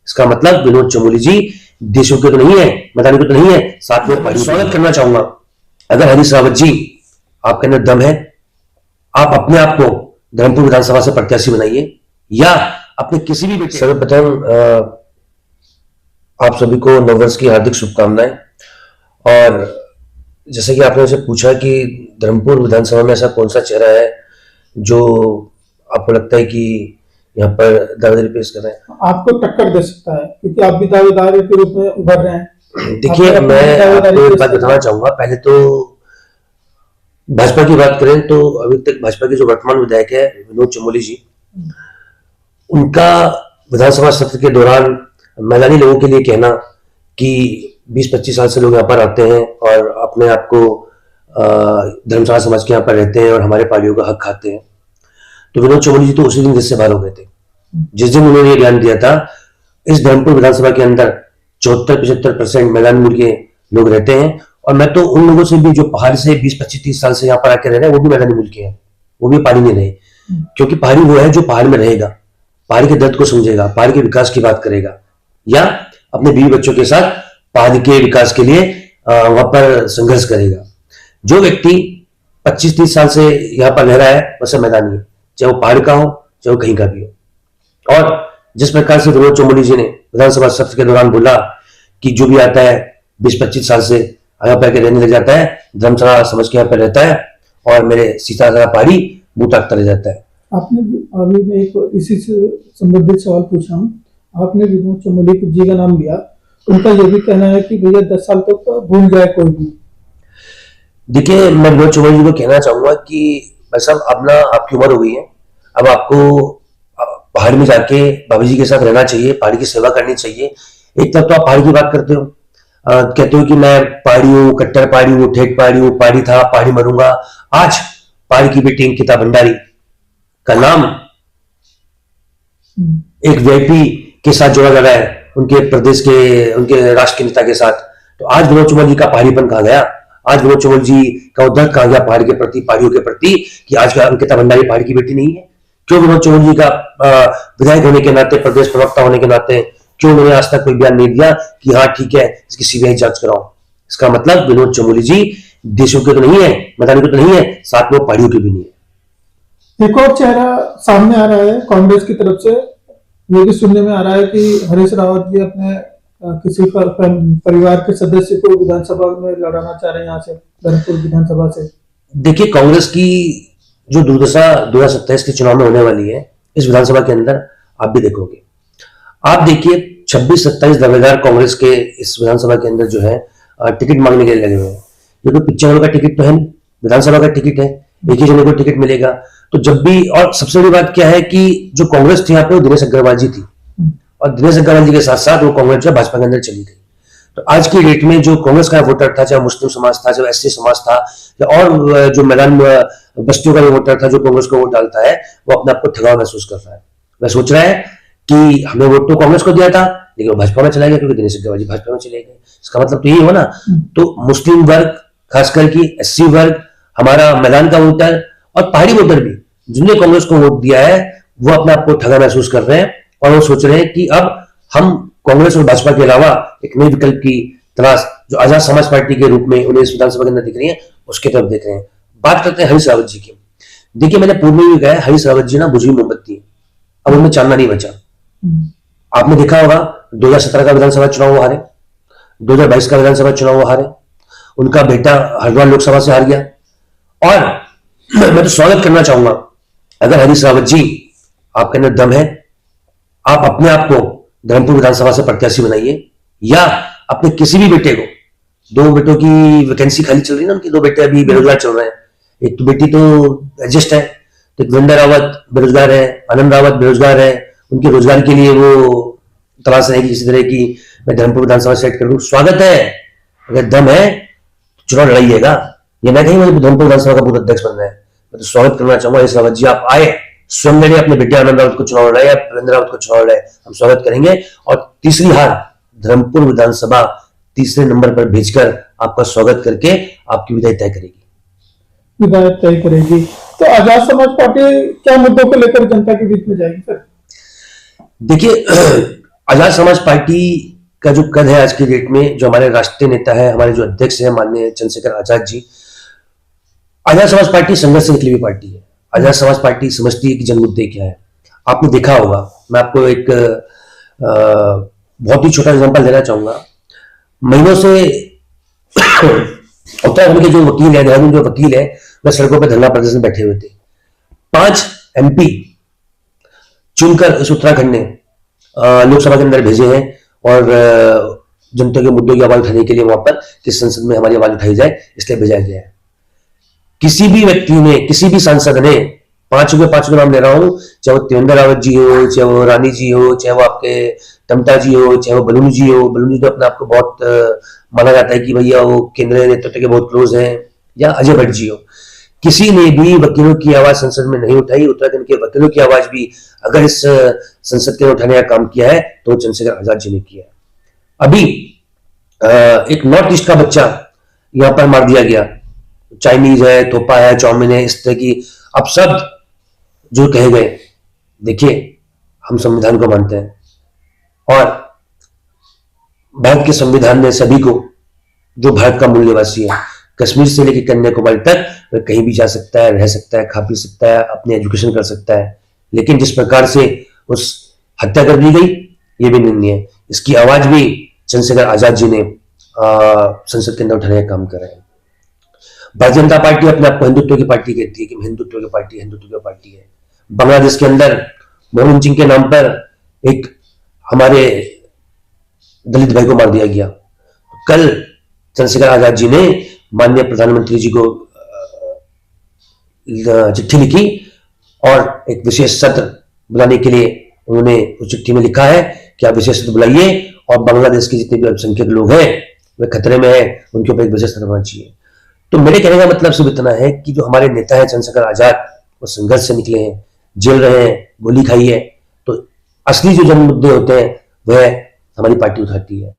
इसका मतलब विनोद चमोली जी देशों के तो नहीं है, मैदानी के तो नहीं है, साथ में पहाड़ी। स्वागत करना चाहूंगा। अगर हरीश रावत जी आपके अंदर दम है, आप अपने आप को धर्मपुर विधानसभा से प्रत्याशी बनाइए या अपने किसी भी बेटे। सर्वप्रथम आप सभी को नववर्ष की हार्दिक शुभकामनाएं। और जैसे कि आपने मुझसे पूछा कि धर्मपुर विधानसभा में ऐसा कौन सा चेहरा है जो आपको लगता है कि यहाँ पर दावेदारी पेश कर रहे हैं, आपको टक्कर दे सकता है, क्योंकि आप भी दावेदार के रूप में उभर रहे हैं। देखिए, मैं आपको एक बात बताना चाहूंगा। पहले तो भाजपा की बात करें तो अभी तक भाजपा के जो वर्तमान विधायक है विनोद चमोली जी, उनका विधानसभा सत्र के दौरान मैदानी लोगों के लिए कहना कि 20-25 साल से लोग यहाँ पर आते हैं और अपने आप को धर्मशाला समाज के यहाँ पर रहते हैं और हमारे पार्टियों का हक खाते हैं, तो विनोद चमोली जी तो उसी दिन जिससे बाहर हो गए थे जिस दिन उन्होंने ये बयान दिया था। इस धर्मपुर विधानसभा के अंदर 74-75% मैदान मूल के लोग रहते हैं, और मैं तो उन लोगों से भी जो पहाड़ से 20-25-30 साल से यहाँ पर आकर रह रहे हैं, वो भी मैदानी मूल के हैं, वो भी पहाड़ी में रहे। क्योंकि पहाड़ी वो है जो पहाड़ में रहेगा, पहाड़ के दर्द को समझेगा, पहाड़ के विकास की बात करेगा, या अपने बीवी बच्चों के साथ पहाड़ के विकास के लिए वहां पर संघर्ष करेगा। जो व्यक्ति 25-30 साल से यहाँ पर रह रहा है वह सब मैदानी है, चाहे वो पहाड़ का हो चाहे वो कहीं का भी हो। और जिस प्रकार से विनोद चमोली जी ने विधानसभा सत्र के दौरान बोला कि जो भी आता है 20-25 साल से यहाँ पर रहने लग जाता है, धर्मशाला समझ के यहाँ पर रहता है और मेरे सीतारा पहाड़ी मुंह ताकता रह जाता है। आपने अभी मैं एक इसी से संबंधित सवाल पूछा हूँ। आपने विनोद चमोली जी का नाम लिया, उनका यह भी कहना है कि भैया 10 साल तक तो भूल जाए कोई भी। देखिए, मैं विनोद चमोली जी को कहना चाहूंगा कि भाई साहब, अब ना आपकी उम्र हो गई है, अब आपको पहाड़ में जाके बाबा जी के साथ रहना चाहिए, पहाड़ी की सेवा करनी चाहिए। एक तरफ तो आप पहाड़ी की बात करते हो, कहते हो कि मैं पहाड़ी हूँ, कट्टर पहाड़ी हूँ, ठेठ पहाड़ी हूँ, पहाड़ी था पहाड़ी मरूंगा। आज पहाड़ी की बेटी अंकिता भंडारी का नाम एक वीआईपी के साथ जोड़ा जा रहा है, उनके प्रदेश के, उनके राष्ट्र के नेता के साथ। तो आज विनोद चमोली जी का पहाड़ीपन कहा गया, आज विनोद चमोली जी का उद्धत कहा गया पहाड़ के प्रति, पहाड़ियों के प्रति, कि आज अंकिता भंडारी पहाड़ी की बेटी नहीं है। क्यों विनोद चमोली जी का विधायक होने के नाते, प्रदेश प्रवक्ता होने के नाते, क्यों उन्होंने आज तक कोई बयान नहीं दिया कि हाँ ठीक है इसकी सीबीआई जांच कराओ? इसका मतलब विनोद चमोली जी देशों के तो नहीं है, मैदानी के तो नहीं है, साथ में पहाड़ियों के भी नहीं है। एक और चेहरा सामने आ रहा है कांग्रेस की तरफ से, ये भी सुनने में आ रहा है कि हरीश रावत जी अपने किसी परिवार के सदस्य को विधानसभा में लड़ाना चाह रहे हैं यहाँ से, धर्मपुर विधानसभा से। देखिए, कांग्रेस की जो दुर्दशा 2027 के चुनाव में होने वाली है इस विधानसभा के अंदर, आप भी देखोगे। आप देखिए 26-27 दावेदार कांग्रेस के इस विधानसभा के अंदर जो है टिकट मांगने के लिए लगे हुए हैं। ये कोई पिक्चर हॉल का टिकट तो है नहीं, विधानसभा का टिकट है, एक ही जने को टिकट मिलेगा। तो जब भी, और सबसे बड़ी बात क्या है कि जो कांग्रेस थी यहाँ पे वो दिनेश अग्रवाल जी थी, और दिनेश अग्रवाल जी के साथ साथ वो कांग्रेस जो भाजपा के अंदर चली गई। तो आज की डेट में जो कांग्रेस का वोटर था, चाहे मुस्लिम समाज था, चाहे एससी समाज था, और जो मैदान बस्तियों का वोटर था जो कांग्रेस को वोट डालता है, वो अपने आप को ठगा महसूस कर रहा है। वह सोच रहा है कि हमें वोट तो कांग्रेस को दिया था, लेकिन वो भाजपा में चला गया क्योंकि दिनेश अग्रवाल जी भाजपा में चले गए। इसका मतलब तो यही हो ना। तो मुस्लिम वर्ग, खास करके एससी वर्ग, हमारा मैदान का वोटर और पहाड़ी वोटर भी जिन्होंने कांग्रेस को वोट दिया है, वो अपने आप को ठगा महसूस कर रहे हैं, और वो सोच रहे हैं कि अब हम कांग्रेस और भाजपा के अलावा एक नए विकल्प की तलाश, जो आजाद समाज पार्टी के रूप में उन्हें इस विधानसभा के अंदर दिख रही है, उसकी तरफ देख रहे हैं। बात करते हैं हरीश रावत जी की। देखिए, मैंने पूर्व में भी कहा, हरीश रावत जी ना बुझी मोमबत्ती है, अब उनमें चांदना नहीं बचा। आपने देखा होगा 2017 का विधानसभा चुनाव वो हारे, 2022 का विधानसभा चुनाव वो हारे, उनका बेटा हरिद्वार लोकसभा से हार गया। और मैं तो स्वागत करना चाहूंगा, अगर हरीश रावत जी आपके अंदर दम है, आप अपने आप को धर्मपुर विधानसभा से प्रत्याशी बनाइए या अपने किसी भी बेटे को, 2 बेटों की वैकेंसी खाली चल रही है ना, उनके 2 बेटे अभी बेरोजगार चल रहे हैं। एक तो बेटी तो एडजस्ट है, तो वृंदा रावत बेरोजगार है, आनंद रावत बेरोजगार है, उनके रोजगार के लिए वो तलाश रहेगी किसी तरह की मैं धर्मपुर विधानसभा सेट कर दूं। स्वागत है, अगर दम है चुनाव लड़ाइएगा, ये ना कहीं मुझे धर्मपुर विधानसभा का बूथ अध्यक्ष बनना है। मैं तो स्वागत करना चाहूंगा हरीश रावत जी, आप आए, स्वयं लड़े, अपने बेटे आनंद रावत को चुनाव लड़ाए या वृंदा रावत को चुनाव लड़ाए, हम स्वागत करेंगे। और तीसरी हार धर्मपुर विधानसभा तीसरे नंबर पर भेजकर आपका स्वागत करके आपकी विदाई तय करेगी, विदाई तय करेगी। तो आजाद समाज पार्टी क्या मुद्दों को लेकर जनता के बीच में जाएगी सर? देखिए, आजाद समाज पार्टी का जो कद है आज की डेट में, जो हमारे राष्ट्रीय नेता है, हमारे जो अध्यक्ष है माननीय चंद्रशेखर आजाद जी, आजाद समाज पार्टी संघर्ष से निकली हुई पार्टी है। आजाद समाज पार्टी समझती है कि जन मुद्दे क्या है। आपने देखा होगा, मैं आपको एक बहुत ही छोटा एग्जांपल देना चाहूंगा। महीनों से उत्तराखंड के जो वकील है, देहरादून के वकील है, वह सड़कों पर धरना प्रदर्शन बैठे हुए थे। 5 MP चुनकर इस उत्तराखंड ने लोकसभा के अंदर भेजे हैं और जनता के मुद्दों की आवाज उठाने के लिए वहां पर किस संसद में हमारी आवाज उठाई जाए, इसलिए भेजा गया है। किसी भी व्यक्ति ने, किसी भी सांसद ने, 5 के नाम ले रहा हूं, चाहे वो त्रिवेंद्र रावत जी हो, चाहे वो रानी जी हो, चाहे वो आपके टमटा जी हो, चाहे वो बलूनी जी हो। बलूनी जी तो अपने आपको बहुत माना जाता है कि भैया वो केंद्रीय नेतृत्व के बहुत क्लोज हैं, या अजय भट्ट जी हो। किसी ने भी वकीलों की आवाज संसद में नहीं उठाई। उत्तराखंड के वकीलों की आवाज भी अगर इस संसद के उठाने का काम किया है तो चंद्रशेखर आजाद जी ने किया है। अभी एक नॉर्थ ईस्ट का बच्चा यहां पर मार दिया गया। चाइनीज है, थोपा है, चाउमीन है, इस तरह की अब सब जो कहे गए। देखिए, हम संविधान को मानते हैं और भारत के संविधान ने सभी को, जो भारत का मूल्यवासी है, कश्मीर से लेकर कन्याकुमारी तक, वह कहीं भी जा सकता है, रह सकता है, खा पी सकता है, अपने एजुकेशन कर सकता है। लेकिन जिस प्रकार से उस हत्या कर दी गई, ये भी निंदनीय है। इसकी आवाज भी चंद्रशेखर आजाद जी ने संसद के अंदर उठाने का काम कर रहे हैं। भारतीय जनता पार्टी अपने आप को हिंदुत्व की पार्टी कहती है कि हिंदुत्व की पार्टी है। बांग्लादेश के अंदर मोहन सिंह के नाम पर एक हमारे दलित भाई को मार दिया गया। कल चंद्रशेखर आजाद जी ने माननीय प्रधानमंत्री जी को चिट्ठी लिखी और एक विशेष सत्र बुलाने के लिए उन्होंने उस चिट्ठी में लिखा है कि आप विशेष सत्र बुलाइए और बांग्लादेश के जितने भी अल्पसंख्यक लोग हैं वे खतरे में हैं, उनके ऊपर एक विशेष सत्र होना चाहिए। तो मेरे कहने का मतलब सिर्फ इतना है कि जो हमारे नेता है चंद्रशेखर आजाद, वो संघर्ष से निकले हैं, जेल रहे हैं, गोली खाई है। तो असली जो जन मुद्दे होते हैं वह हमारी पार्टी उठाती है।